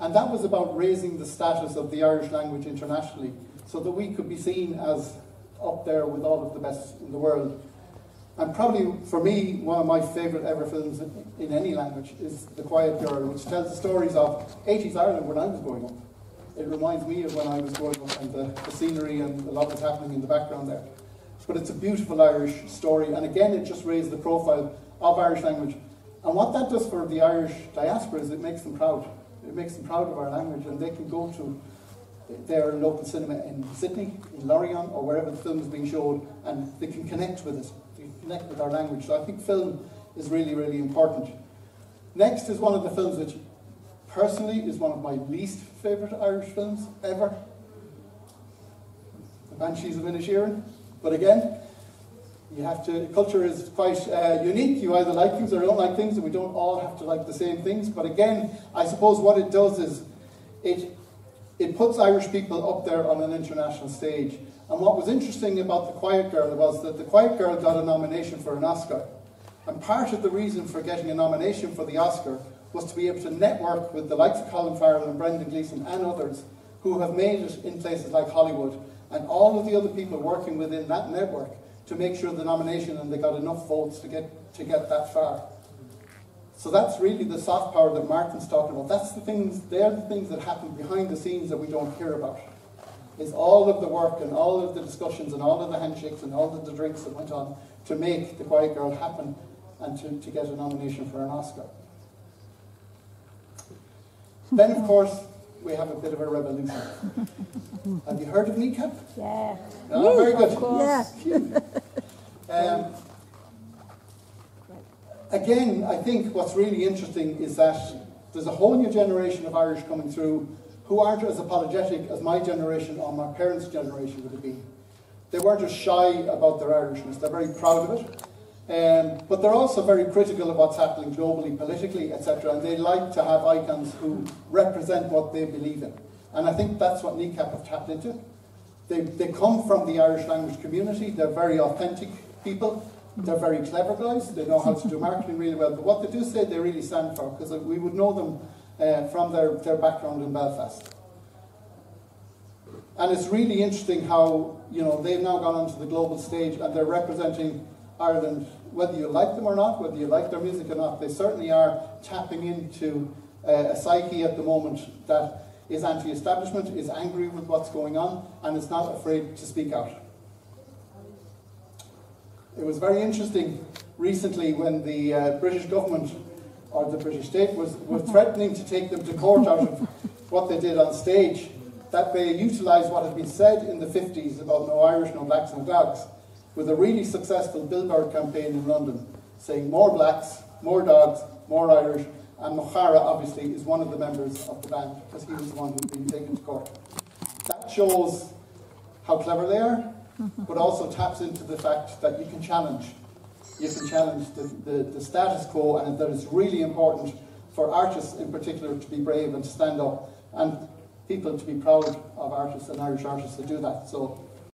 And that was about raising the status of the Irish language internationally, so that we could be seen as up there with all of the best in the world. And probably, for me, one of my favourite ever films in any language is The Quiet Girl, which tells the stories of 80s Ireland when I was growing up. It reminds me of when I was growing up, and the scenery and a lot was happening in the background there. But it's a beautiful Irish story, and again, it just raised the profile of Irish language. And what that does for the Irish diaspora is it makes them proud. It makes them proud of our language, and they can go to their local cinema in Sydney, in Lorient, or wherever the film is being showed, and they can connect with it. They can connect with our language. So I think film is really, really important. Next is one of the films which, personally, is one of my least favourite Irish films ever. The Banshees of Inisherin. But again, you have to, culture is quite unique. You either like things or don't like things, and we don't all have to like the same things. But again, I suppose what it does is it puts Irish people up there on an international stage. And what was interesting about The Quiet Girl was that The Quiet Girl got a nomination for an Oscar. And part of the reason for getting a nomination for the Oscar was to be able to network with the likes of Colin Farrell and Brendan Gleeson and others who have made it in places like Hollywood, and all of the other people working within that network to make sure the nomination, and they got enough votes to get that far. So that's really the soft power that Martin's talking about. That's the things, they're the things that happen behind the scenes that we don't hear about. Is all of the work and all of the discussions and all of the handshakes and all of the drinks that went on to make The Quiet Girl happen and to get a nomination for an Oscar. Then, of course, we have a bit of a revolution. Have you heard of Kneecap? Yeah. Oh, very good. Yeah. Again, I think what's really interesting is that there's a whole new generation of Irish coming through who aren't as apologetic as my generation or my parents' generation would have been. They weren't as shy about their Irishness. They're very proud of it. But they're also very critical of what's happening globally, politically, etc. And they like to have icons who represent what they believe in. And I think that's what Kneecap have tapped into. They come from the Irish language community. They're very authentic people. They're very clever guys. They know how to do marketing really well. But what they do say they really stand for, because we would know them from their background in Belfast. And it's really interesting how, they've now gone onto the global stage and they're representing Ireland, whether you like them or not, whether you like their music or not. They certainly are tapping into a psyche at the moment that is anti-establishment, is angry with what's going on, and is not afraid to speak out. It was very interesting recently when the British government, or the British state, was threatening to take them to court out of what they did on stage, that they utilised what had been said in the 50s about no Irish, no blacks, no dogs, with a really successful billboard campaign in London, saying more blacks, more dogs, more Irish, and Mochara obviously is one of the members of the band, because he was the one who'd been taken to court. That shows how clever they are, but also taps into the fact that you can challenge. You can challenge the status quo, and that it's really important for artists in particular to be brave and to stand up, and people to be proud of artists and Irish artists to do that. So